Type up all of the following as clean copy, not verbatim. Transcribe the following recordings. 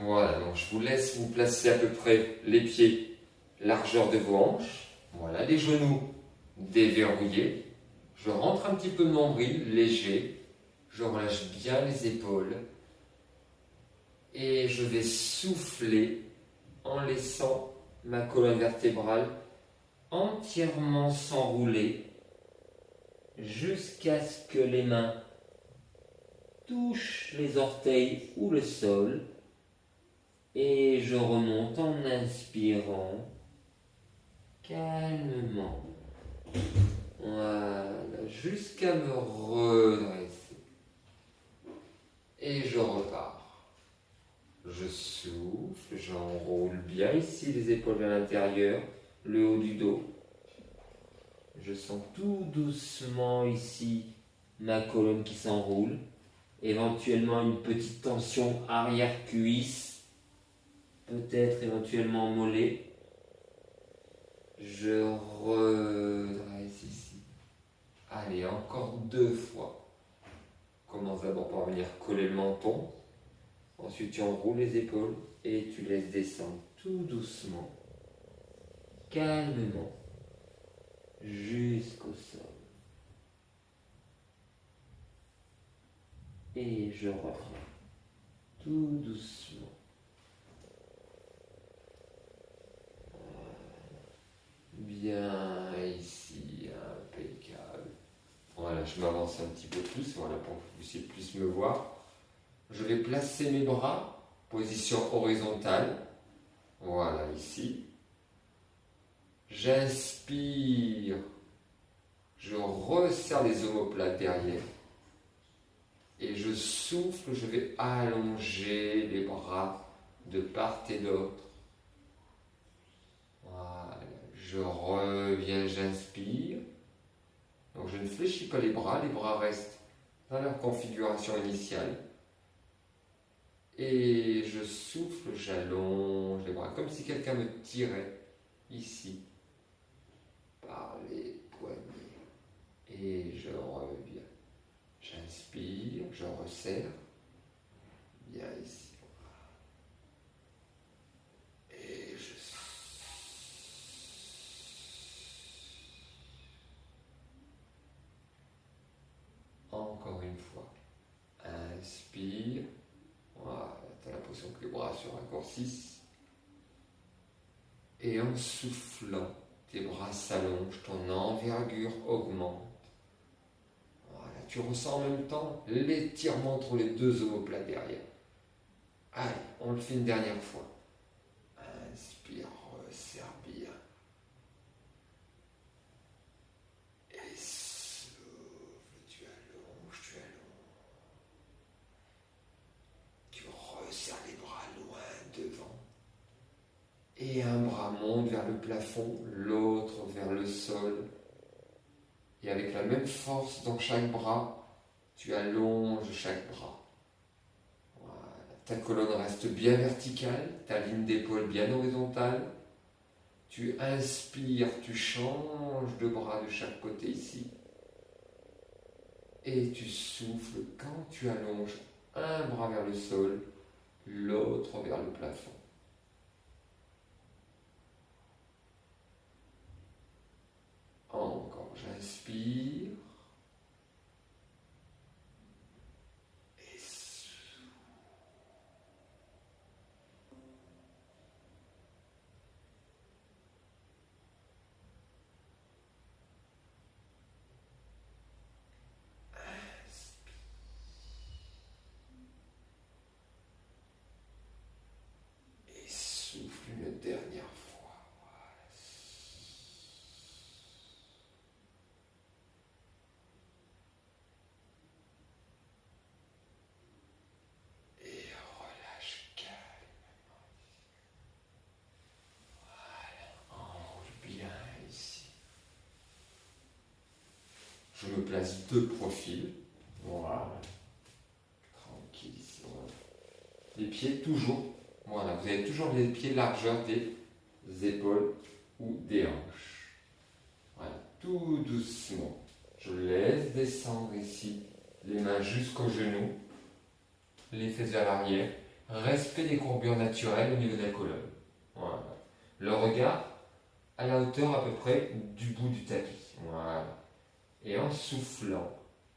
Voilà, donc je vous laisse vous placer à peu près les pieds, largeur de vos hanches. Voilà, les genoux déverrouillés. Je rentre un petit peu de nombril, léger. Je relâche bien les épaules. Et je vais souffler en laissant ma colonne vertébrale entièrement s'enrouler jusqu'à ce que les mains touchent les orteils ou le sol. Et je remonte en inspirant calmement. Voilà, jusqu'à me redresser. Et je repars. Je souffle, j'enroule bien ici les épaules vers l'intérieur, le haut du dos. Je sens tout doucement ici ma colonne qui s'enroule. Éventuellement une petite tension arrière-cuisse, peut-être éventuellement mollet. Je redresse ici. Allez, encore 2 fois. Commence d'abord par venir coller le menton. Ensuite, tu enroules les épaules et tu laisses descendre tout doucement, calmement, jusqu'au sol. Et je reviens tout doucement. Bien ici, impeccable. Voilà, je m'avance un petit peu plus, voilà, pour que vous puissiez plus me voir. Je vais placer mes bras, position horizontale. Voilà, ici. J'inspire. Je resserre les omoplates derrière. Et je souffle, je vais allonger les bras de part et d'autre. Voilà, je reviens, j'inspire. Donc je ne fléchis pas les bras restent dans leur configuration initiale. Et je souffle, j'allonge les bras, comme si quelqu'un me tirait ici, par les poignets. Et je reviens. J'inspire, je resserre, bien ici. Et je encore une fois. Inspire. Voilà, tu as l'impression que les bras se raccourcissent. Et en soufflant, tes bras s'allongent, ton envergure augmente. Voilà, tu ressens en même temps l'étirement entre les 2 omoplates derrière. Allez, on le fait une dernière fois. Inspire, resserre bien. Et souffle, tu allonges, tu allonges. Tu resserres les bras loin devant. Et un bras monte vers le plafond, l'autre vers le sol. Et avec la même force dans chaque bras, tu allonges chaque bras. Voilà. Ta colonne reste bien verticale, ta ligne d'épaule bien horizontale. Tu inspires, tu changes de bras de chaque côté ici. Et tu souffles quand tu allonges un bras vers le sol, l'autre vers le plafond. Encore, j'inspire. Et souffle. Et souffle une dernière fois. Et relâche calmement. Voilà, enroule bien ici. Je me place de profil. Voilà. Tranquille ici. Voilà. Les pieds toujours. Voilà, vous avez toujours les pieds largeur des épaules ou des hanches. Voilà, tout doucement. Je laisse descendre ici les mains jusqu'aux genoux, les fesses vers l'arrière. Respect des courbures naturelles au niveau de la colonne. Voilà. Le regard à la hauteur à peu près du bout du tapis. Voilà. Et en soufflant,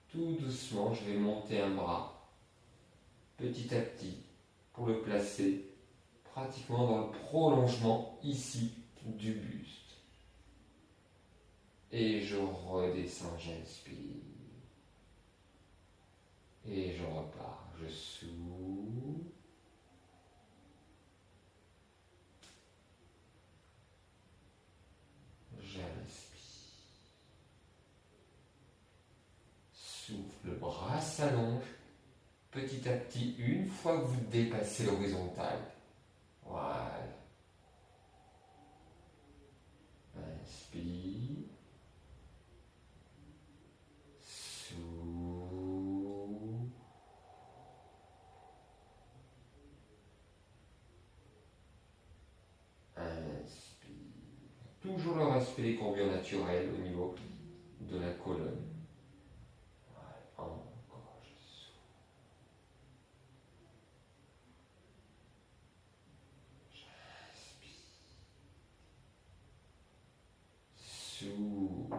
tout doucement, je vais monter un bras, petit à petit, pour le placer pratiquement dans le prolongement ici du buste. Et je redescends, j'inspire. Et je repars, je souffle. J'inspire. Souffle, le bras s'allonge. Petit à petit, une fois que vous dépassez l'horizontale. Voilà. Inspire. Souffle. Inspire. Toujours le respect des courbures naturelles au niveau de la colonne. Voilà. Encore, je souffle. J'inspire. Souffle.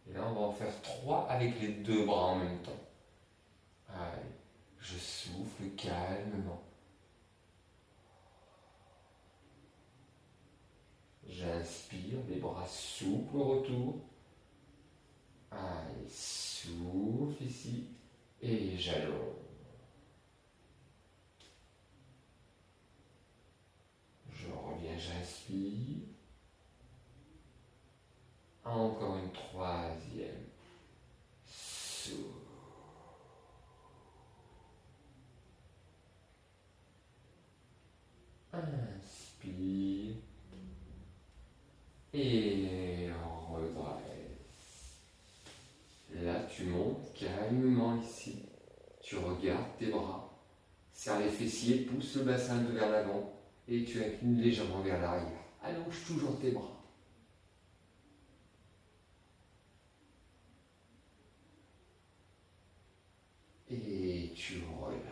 Et là, on va en faire 3 avec les 2 bras en même temps. Allez, je souffle calmement. J'inspire, les bras souples au retour. Allez, souffle ici. Et j'allonge. Je reviens, j'inspire. Encore une 3e. Souffle. Inspire. Et redresse. Là, tu montes calmement ici. Tu regardes tes bras. Serre les fessiers, pousse le bassin un peu vers l'avant. Et tu inclines légèrement vers l'arrière. Allonge toujours tes bras. Et tu relâches.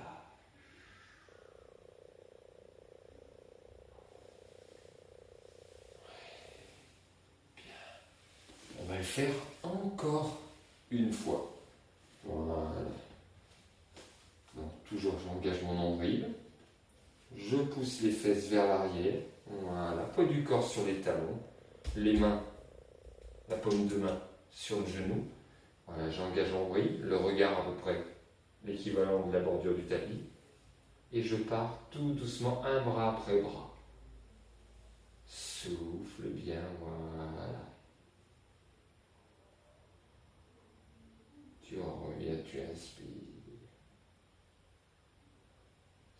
Bien. On va le faire encore une fois. Voilà. Donc toujours j'engage mon nombril. Je pousse les fesses vers l'arrière. Voilà. Poids du corps sur les talons. Les mains, la paume de main sur le genou. Voilà, j'engage mon nombril. Le regard à peu près l'équivalent de la bordure du tapis. Et je pars tout doucement, un bras après bras. Souffle bien, voilà. Tu reviens, tu inspires.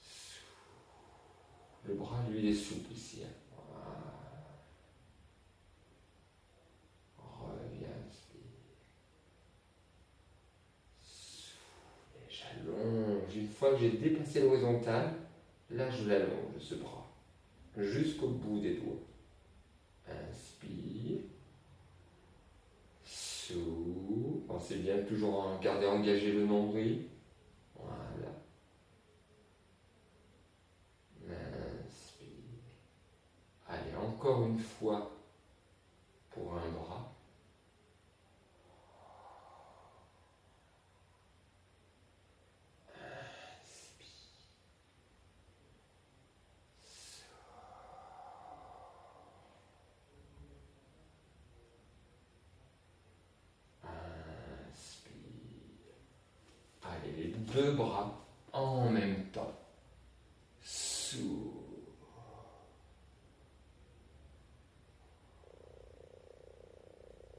Souffle. Le bras, lui, il est souple ici. Voilà. Reviens, inspire. Souffle. Et j'allonge. Une fois que j'ai dépassé l'horizontale, là, je l'allonge, ce bras, jusqu'au bout des doigts. Inspire. Souffle. Pensez bien toujours à garder engagé le nombril. Voilà. Inspire. Allez, encore une fois pour un bras. Inspire. Allez, les 2 bras en même temps. Souffle.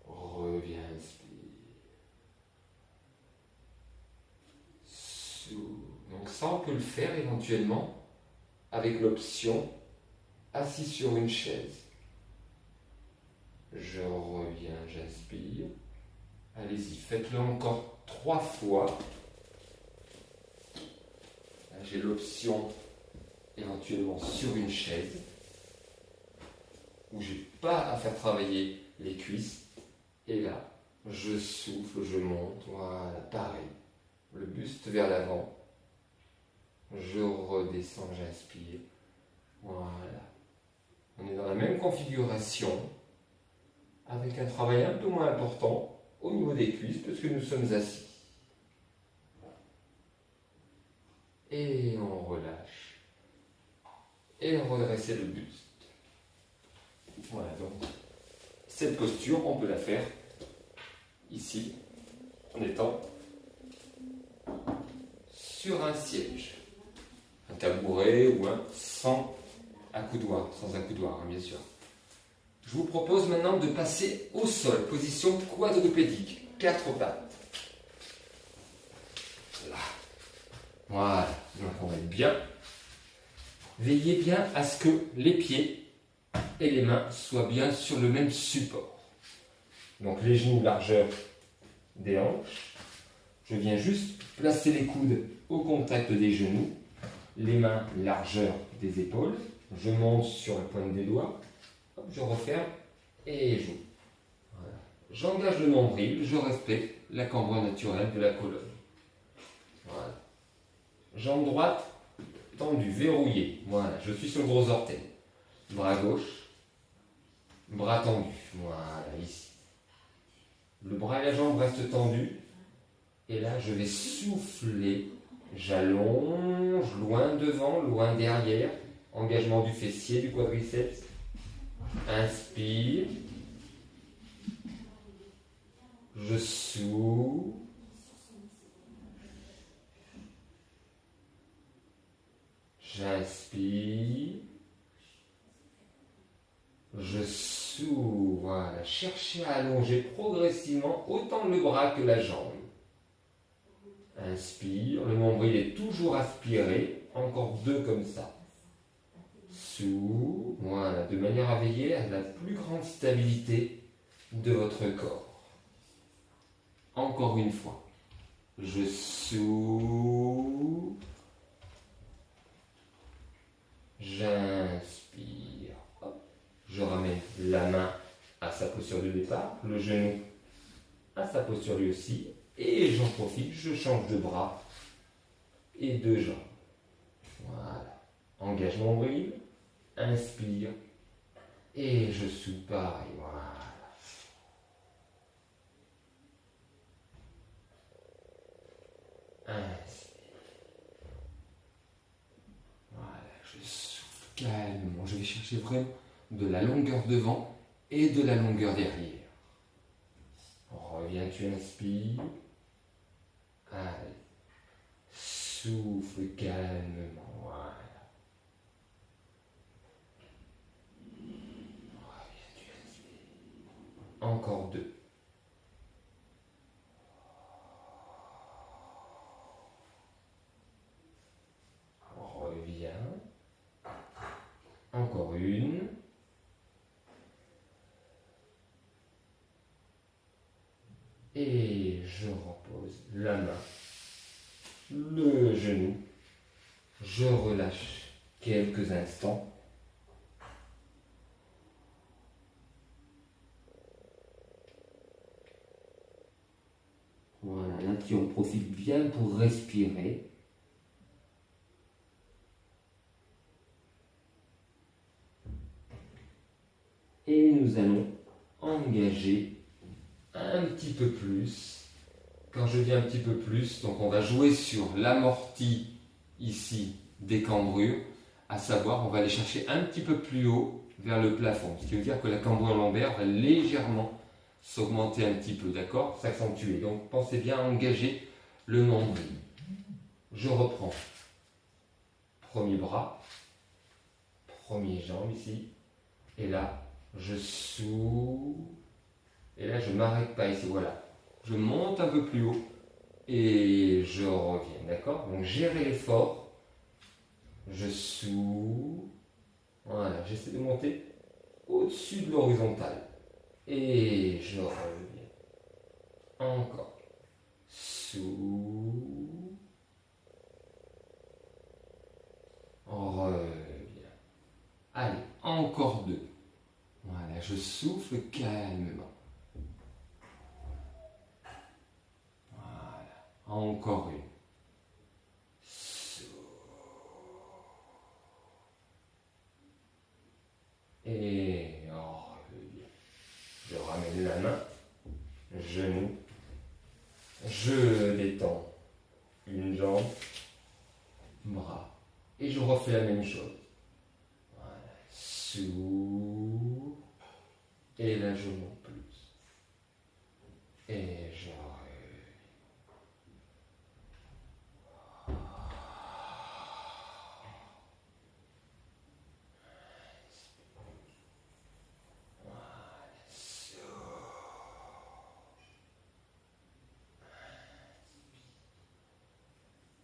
Reviens, inspire. Souffle. Donc ça, on peut le faire éventuellement avec l'option assis sur une chaise. Je reviens, j'inspire. Allez-y, faites-le encore 3 fois. Là, j'ai l'option éventuellement sur une chaise où j'ai pas à faire travailler les cuisses Et là, je souffle, je monte, voilà, pareil. Le buste vers l'avant. Je redescends, j'inspire. Voilà. On est dans la même configuration, avec un travail un peu moins important au niveau des cuisses, parce que nous sommes assis. Et on relâche. Et redresser le buste. Voilà, donc cette posture, on peut la faire ici, en étant sur un siège, un tabouret ou sans accoudoir, bien sûr. Je vous propose maintenant de passer au sol, position quadrupédique, 4 pattes. Là. Voilà, donc on va être bien. Veillez bien à ce que les pieds et les mains soient bien sur le même support. Donc les genoux largeur des hanches. Je viens juste placer les coudes au contact des genoux, les mains largeur des épaules. Je monte sur la pointe des doigts, hop, je referme et j'ouvre. Voilà. J'engage le nombril, je respecte la cambrure naturelle de la colonne. Voilà. Jambe droite tendue, verrouillée. Voilà, je suis sur le gros orteil. Bras gauche, bras tendu. Voilà, ici. Le bras et la jambe restent tendus. Et là, je vais souffler. J'allonge loin devant, loin derrière. Engagement du fessier, du quadriceps. Inspire. Je souffle. J'inspire. Je souffle. Voilà. Cherchez à allonger progressivement autant le bras que la jambe. Inspire. Le nombril est toujours aspiré. Encore 2 comme ça. Souffle. Voilà. De manière à veiller à la plus grande stabilité de votre corps. Encore une fois. Je souffle. J'inspire. Hop. Je ramène la main à sa posture de départ, le genou à sa posture lui aussi, et j'en profite, je change de bras et de jambes. Voilà. Engage mon nombril, inspire, et je souffle pareil. Voilà. Inspire. Voilà, je souffle calmement. Je vais chercher vraiment de la longueur devant et de la longueur derrière. Reviens, tu inspires. Allez. Souffle calmement. Voilà. Reviens, tu inspires. Encore 2. Reviens. Encore 1. Et je repose la main, le genou. Je relâche quelques instants. Voilà, là tu en profites bien pour respirer. Et nous allons engager un petit peu plus. Quand je dis un petit peu plus, donc on va jouer sur l'amorti ici des cambrures, à savoir on va aller chercher un petit peu plus haut vers le plafond, ce qui veut dire que la cambrure lombaire va légèrement s'augmenter un petit peu, d'accord, s'accentuer. Donc pensez bien à engager le nombril. Je reprends. Premier bras, première jambe ici, et là je souffle. Et là, je ne m'arrête pas ici, voilà. Je monte un peu plus haut et je reviens, d'accord? Donc, gérez l'effort. Je souffle. Voilà, j'essaie de monter au-dessus de l'horizontale. Et je reviens. Encore. Souffle. Reviens. Allez, encore 2. Voilà, je souffle calmement. Encore une. Et je ramène la main, genou, je détends une jambe, bras, et je refais la même chose. Voilà, souffle, et là je monte plus, et je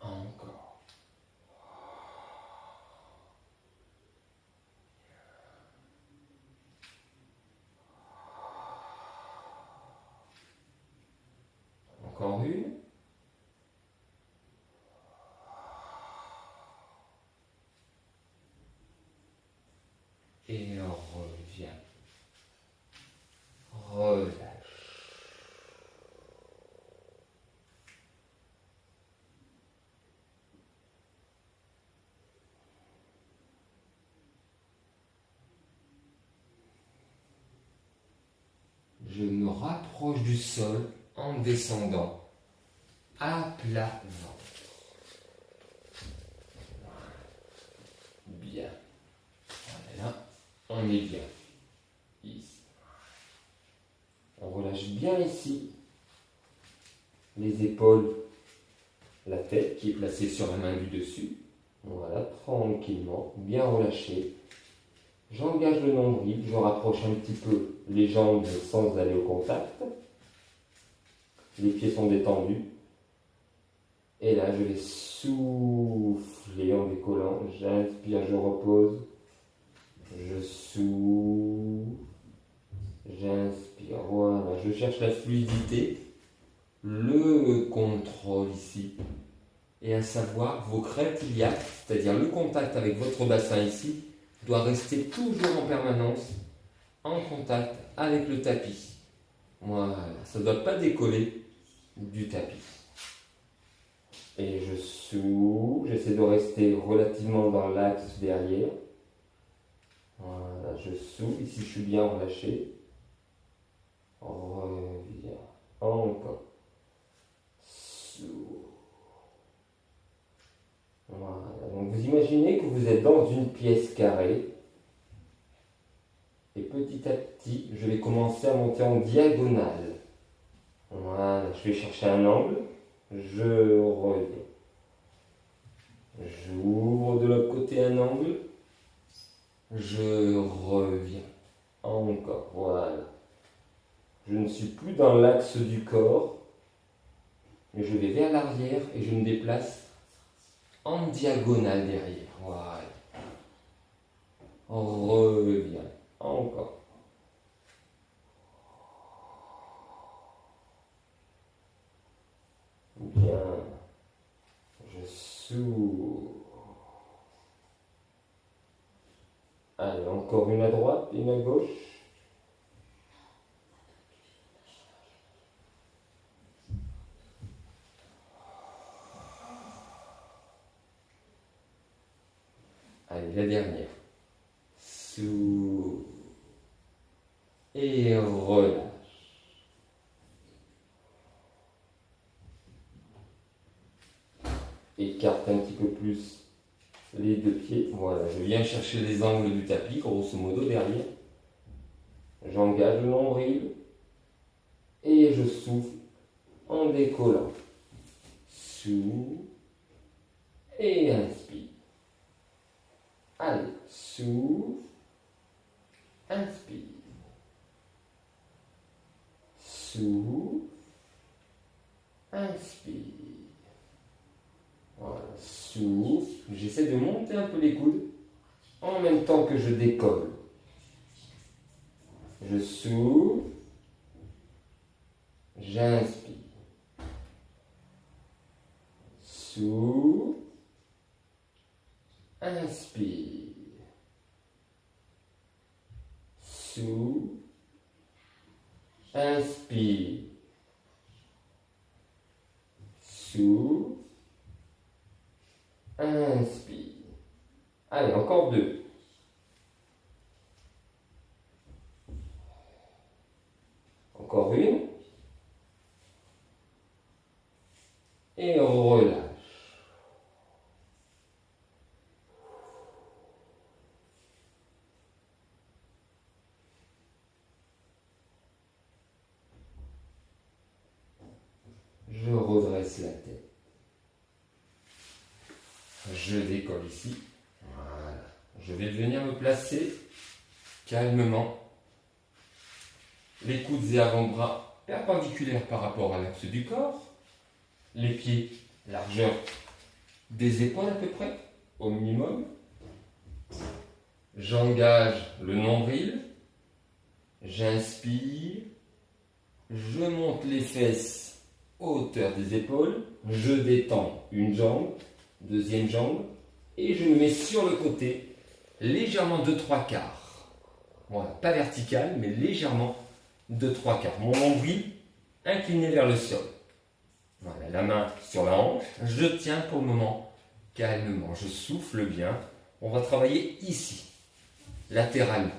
encore. Encore une. Et on revient. Relâche. Je me rapproche du sol en descendant à plat ventre. Bien. Voilà, on est bien. Ici. On relâche bien ici les épaules, la tête qui est placée sur la main du dessus. Voilà, tranquillement, bien relâché. J'engage le nombril, je rapproche un petit peu les jambes sans aller au contact. Les pieds sont détendus. Et là, je vais souffler en décollant. J'inspire, je repose. Je souffle. J'inspire. Voilà, je cherche la fluidité, le contrôle ici. Et à savoir, vos crêtes iliaques, c'est-à-dire le contact avec votre bassin ici, doit rester toujours en permanence en contact avec le tapis. Voilà, ça ne doit pas décoller du tapis. Et je souffle, j'essaie de rester relativement dans l'axe derrière. Voilà, je souffle, ici je suis bien relâché. Reviens, encore. Souffle. Voilà, donc vous imaginez que vous êtes dans une pièce carrée. Et petit à petit, je vais commencer à monter en diagonale. Voilà, je vais chercher un angle. Je reviens. J'ouvre de l'autre côté un angle. Je reviens. Encore, voilà. Je ne suis plus dans l'axe du corps, mais je vais vers l'arrière et je me déplace en diagonale derrière. Voilà. Reviens. Encore. Bien. Je s'ouvre. Allez, encore une à droite, une à gauche. Allez, la dernière. S'ouvre. Et relâche. Écarte un petit peu plus les deux pieds. Voilà, je viens chercher les angles du tapis, grosso modo, derrière. J'engage le nombril et je souffle en décollant. Souffle et inspire. Allez, souffle, inspire. Souffle, inspire. Voilà, souffle. J'essaie de monter un peu les coudes en même temps que je décolle. Je souffle, j'inspire. Souffle, inspire. Souffle, inspire. Souffle. Inspire. Allez, encore 2. Encore une. Et relâche. Je redresse la tête. Je décolle ici. Voilà. Je vais venir me placer calmement. Les coudes et avant-bras perpendiculaires par rapport à l'axe du corps. Les pieds, largeur des épaules à peu près, au minimum. J'engage le nombril. J'inspire. Je monte les fesses hauteur des épaules. Je détends une jambe, deuxième jambe. Et je me mets sur le côté, légèrement de 3/4. Voilà, pas vertical, mais légèrement de 3/4. Mon nombril incliné vers le sol. Voilà, la main sur la hanche. Je tiens pour le moment calmement. Je souffle bien. On va travailler ici, latéralement.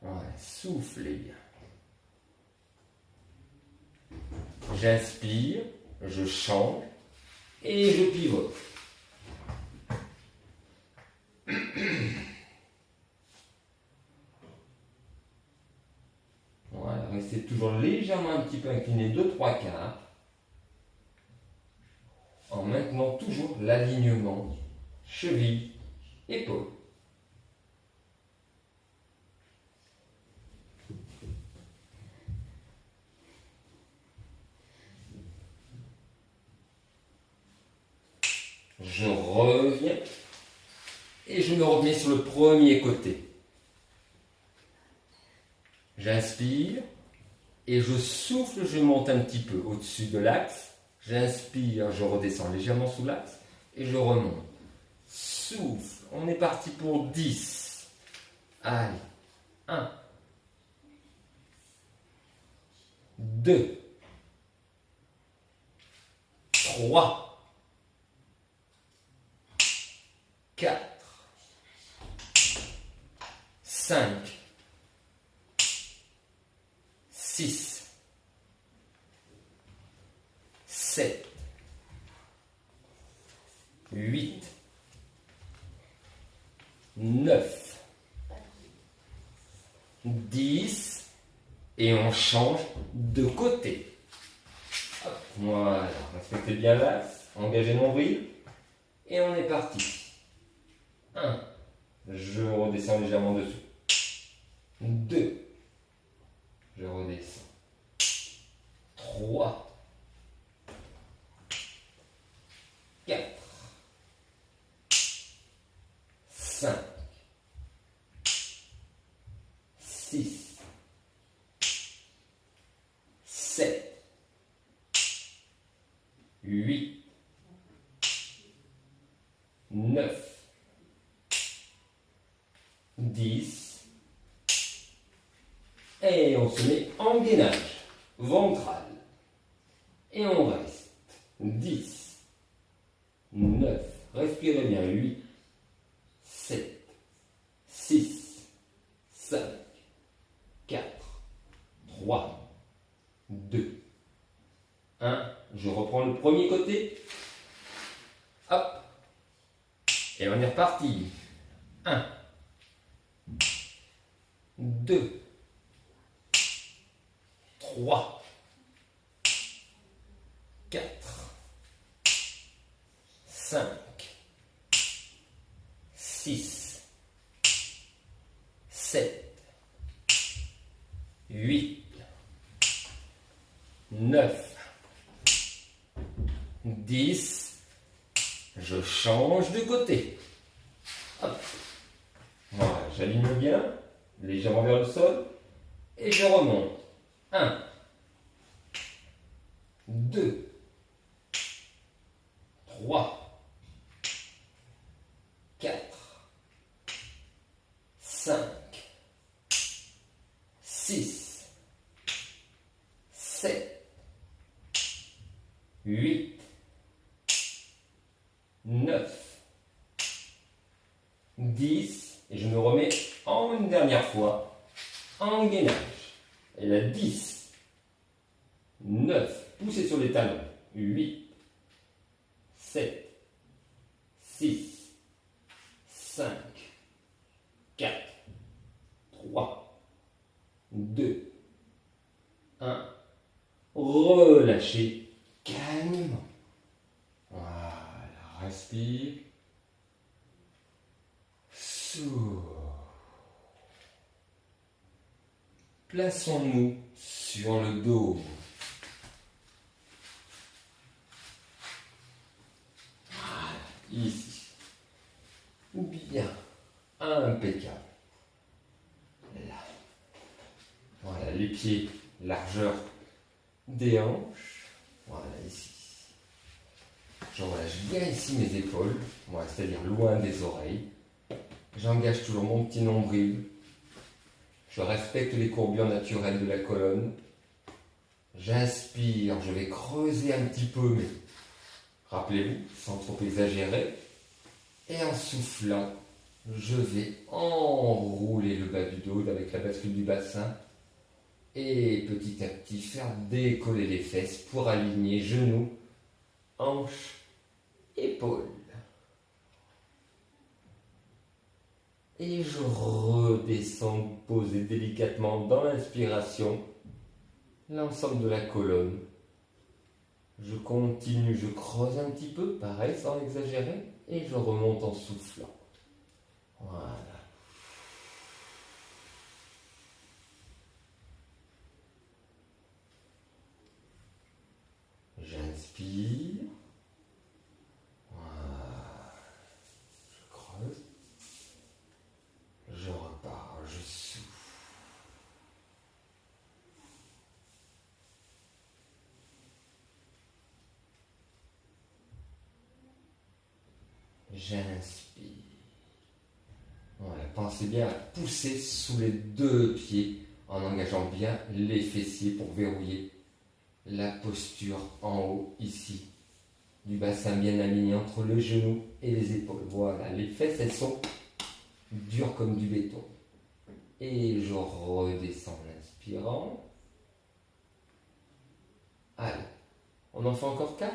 Voilà, soufflez bien. J'inspire, je change et je pivote. Voilà, restez toujours légèrement un petit peu incliné de 3/4 en maintenant toujours l'alignement cheville, épaule. Je reviens et je me remets sur le premier côté. J'inspire et je souffle, je monte un petit peu au-dessus de l'axe. J'inspire, je redescends légèrement sous l'axe et je remonte. Souffle, on est parti pour 10. Allez, 1, 2, 3, 4, 5, 6, 7, 8, 9, 10 et on change de côté. Hop, voilà, respectez bien l'axe, engagez mon nombril et on est parti. 1, je redescends légèrement dessous. 2, je redescends. 3, 4, 5, 6, 7, 8, 9, 10 et on se met en gainage ventral et on reste 10, 9, respirez bien, 8, 7, 6, 5, 4, 3, 2, 1, je reprends le premier côté, hop, et on est reparti. 1, 2, 3, 4, 5, 6, 7, 8, 9, 10. Je change de côté. Hop. Voilà, j'aligne bien, légèrement vers le sol, et je remonte. 1, 2, 3, 4, 5, 6, 7, 8, 9, 10, et je me remets en une dernière fois, en gainage. Et là, 10, 9, poussez sur les talons, 8, 7, 6, 5, 4, 3, 2, 1. Relâchez calmement. Voilà, respire. Souffle. Plaçons-nous sur le dos. Voilà, ici. Bien, impeccable. Là. Voilà, les pieds, largeur des hanches. Voilà, ici. Je relâche bien ici mes épaules, voilà, c'est-à-dire loin des oreilles. J'engage toujours mon petit nombril. Je respecte les courbures naturelles de la colonne. J'inspire, je vais creuser un petit peu, mais rappelez-vous, sans trop exagérer. Et en soufflant, je vais enrouler le bas du dos avec la bascule du bassin. Et petit à petit faire décoller les fesses pour aligner genoux, hanches, épaules. Et je redescends, poser délicatement dans l'inspiration l'ensemble de la colonne. Je continue, je creuse un petit peu, pareil, sans exagérer, et je remonte en soufflant. Voilà. J'inspire. Voilà. Je creuse. Je repars, je souffle. J'inspire. Voilà, pensez bien à pousser sous les deux pieds en engageant bien les fessiers pour verrouiller la posture en haut ici. Du bassin bien aligné entre le genou et les épaules. Voilà, les fesses elles sont dures comme du béton. Et je redescends en inspirant. Allez, on en fait encore 4.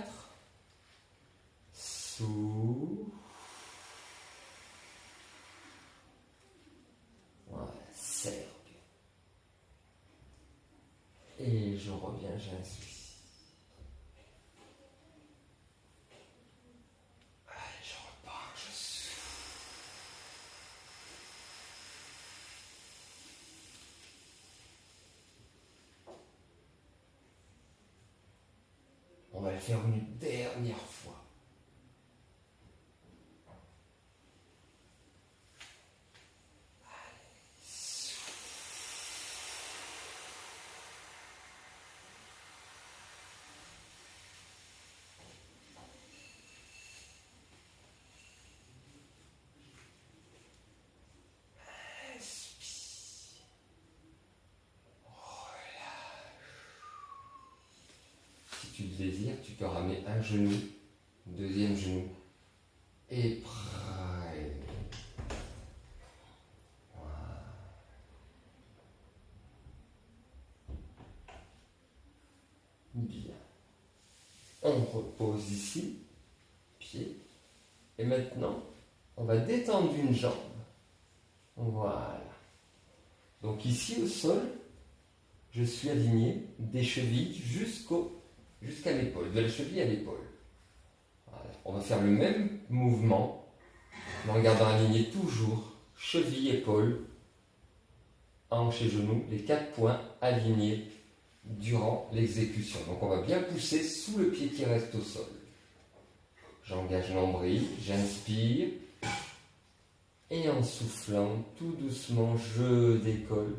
Souffle. Voilà, serre bien. Et je reviens, j'inspire. Allez, je repars, je souffle. On va le faire une dernière fois. Si tu le désires, tu peux ramener un genou, deuxième genou, et près. Voilà. Bien. On repose ici, pied. Et maintenant, on va détendre une jambe. Voilà. Donc ici au sol, je suis aligné des chevilles jusqu'à l'épaule, de la cheville à l'épaule. Voilà. On va faire le même mouvement, mais en gardant aligné toujours cheville, épaule, hanche et genou, les 4 points alignés durant l'exécution. Donc on va bien pousser sous le pied qui reste au sol. J'engage l'ombril, j'inspire. Et en soufflant, tout doucement, je décolle.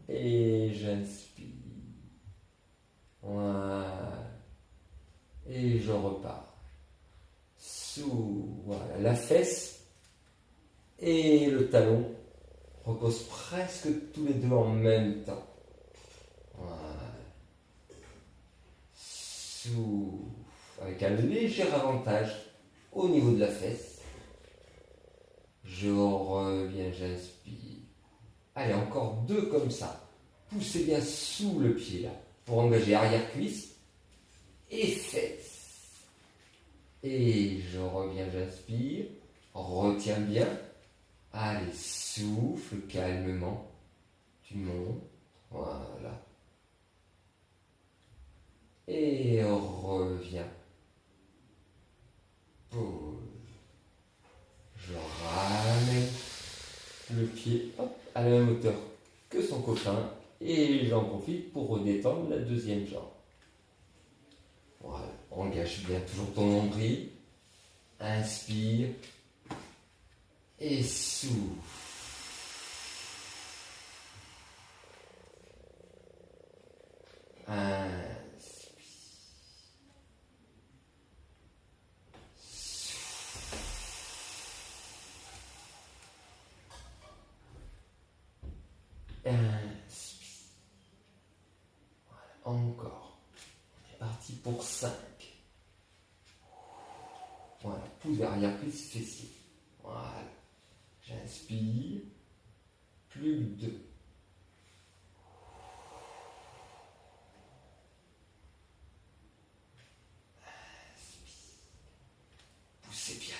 Et j'inspire. Voilà. Et je repars. sous, voilà, la fesse et le talon reposent presque tous les deux en même temps. Voilà. Souffle, avec un léger avantage au niveau de la fesse. Je reviens, j'inspire. Allez, encore 2 comme ça. Poussez bien sous le pied là, pour engager arrière-cuisse et fesse. Et je reviens, j'inspire. Retiens bien. Allez, souffle calmement. Tu montes. Voilà. Et reviens. Pause. Je ramène le pied à la même hauteur que son copain et j'en profite pour redétendre la deuxième jambe. Voilà. Engage bien toujours ton nombril. Inspire et souffle. Inspire. Inspire. Voilà, encore. On est parti pour 5. Voilà, pouce vers arrière-cuisse fessier. Voilà. J'inspire. Plus que 2. Inspire. Poussez bien.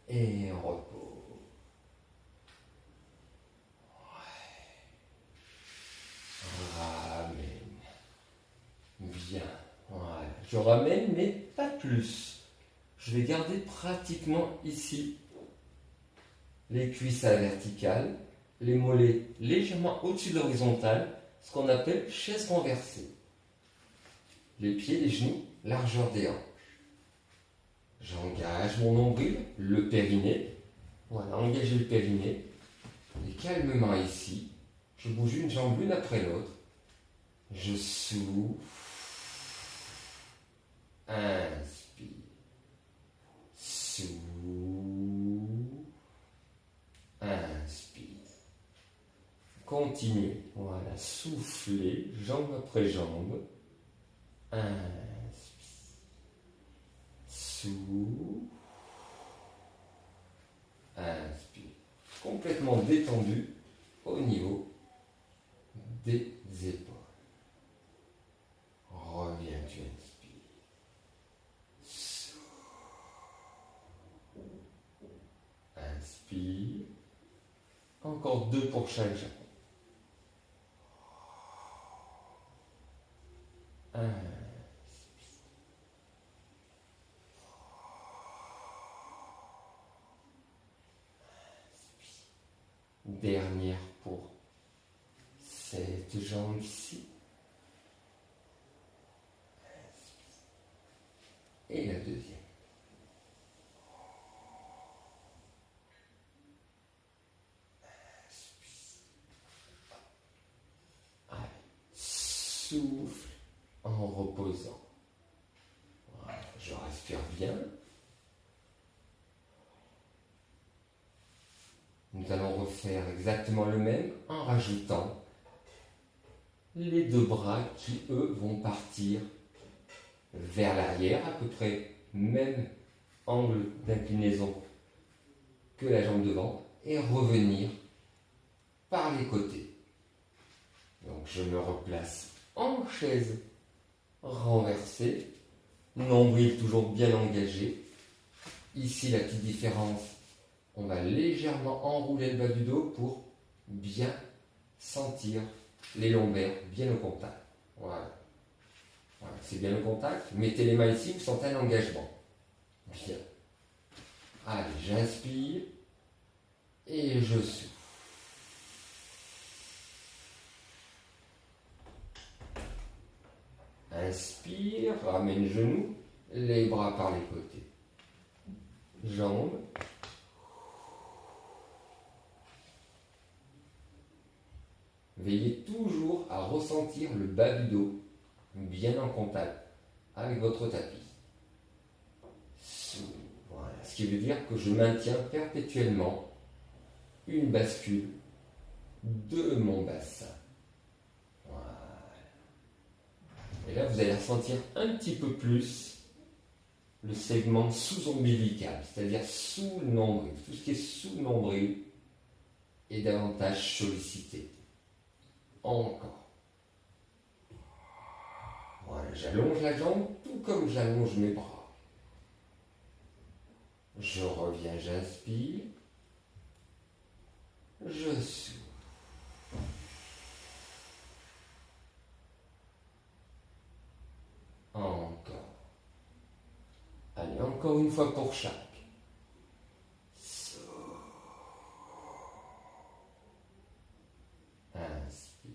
Et on repose. Ramène. Bien. Voilà. Je ramène, mais pas plus. Je vais garder pratiquement ici les cuisses à la verticale, les mollets légèrement au-dessus de l'horizontale, ce qu'on appelle chaise renversée. Les pieds, les genoux, largeur des hanches. J'engage mon nombril, le périnée. Voilà, engagez le périnée. Et calmement ici, je bouge une jambe l'une après l'autre. Je souffle. Inspire. Souffle. Inspire. Continuez. Voilà, soufflez, jambe après jambe. Inspire. Souffle. Inspire. Complètement détendu au niveau des épaules. Reviens, tu inspires. Souffle. Inspire. Encore 2 pour chaque jambe. Inspire. Dernière pour cette jambe-ci. Et la deuxième. Allez. Souffle en reposant. Voilà. Je respire bien. Nous allons refaire exactement le même en rajoutant les 2 bras qui, eux, vont partir vers l'arrière, à peu près même angle d'inclinaison que la jambe devant, et revenir par les côtés. Donc je me replace en chaise renversée, nombril toujours bien engagé. Ici, la petite différence, on va légèrement enrouler le bas du dos pour bien sentir les lombaires bien au contact. Voilà. Voilà, c'est bien au contact. Mettez les mains ici, vous sentez un engagement. Bien. Allez, j'inspire et je souffle. Inspire, ramène genoux, les bras par les côtés. Jambes. Veillez toujours à ressentir le bas du dos bien en contact avec votre tapis. Voilà, ce qui veut dire que je maintiens perpétuellement une bascule de mon bassin. Voilà. Et là, vous allez ressentir un petit peu plus le segment sous-ombilical, c'est-à-dire sous le nombril. Tout ce qui est sous le nombril est davantage sollicité. Encore. Voilà, j'allonge la jambe tout comme j'allonge mes bras. Je reviens, j'inspire. Je souffle. Encore. Allez, encore une fois pour chaque. Inspire.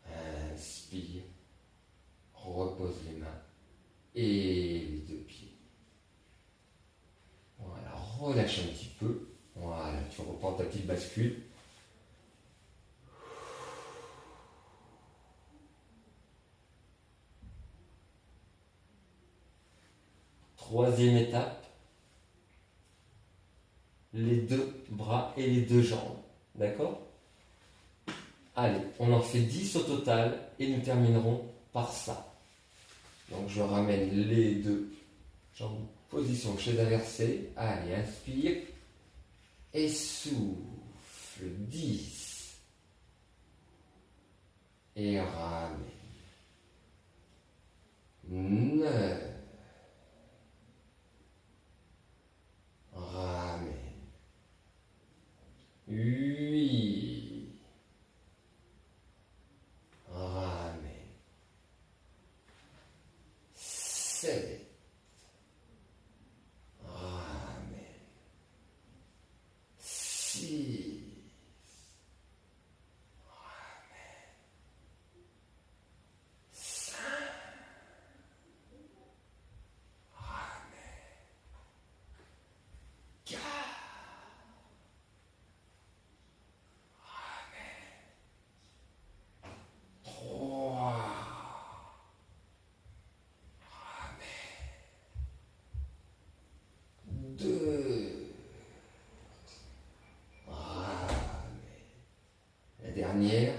Inspire. Repose les mains et les deux pieds. Voilà, relâche un petit peu. Voilà, tu reprends ta petite bascule. Troisième étape, les deux bras et les deux jambes. D'accord ? Allez, on en fait 10 au total et nous terminerons par ça. Donc je ramène les deux jambes, position chaise inversée. Allez, inspire et souffle. 10. Et ramène. 9. Ramène. 8. Ramène. 7. Ramène. 6. Ramène. 5. Ramène. 4. Dernière.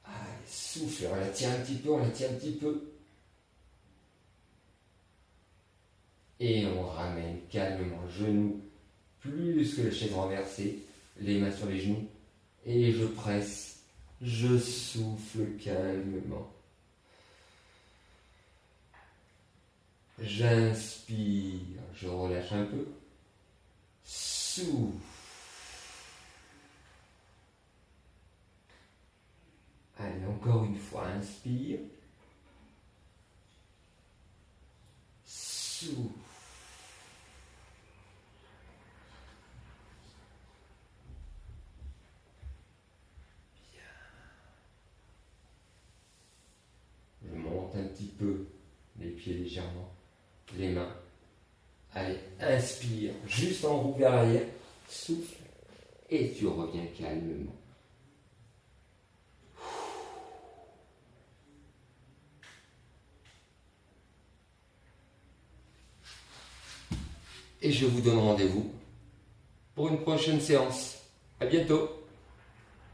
Allez, souffle, on la tient un petit peu. Et on ramène calmement, genoux plus que la chaise renversée, les mains sur les genoux. Et je presse, je souffle calmement. J'inspire, je relâche un peu. Souffle. Allez, encore une fois, inspire. Souffle. Bien. Je monte un petit peu les pieds légèrement, les mains. Allez, inspire, juste en roue vers l'arrière. Souffle. Et tu reviens calmement. Et je vous donne rendez-vous pour une prochaine séance. À bientôt.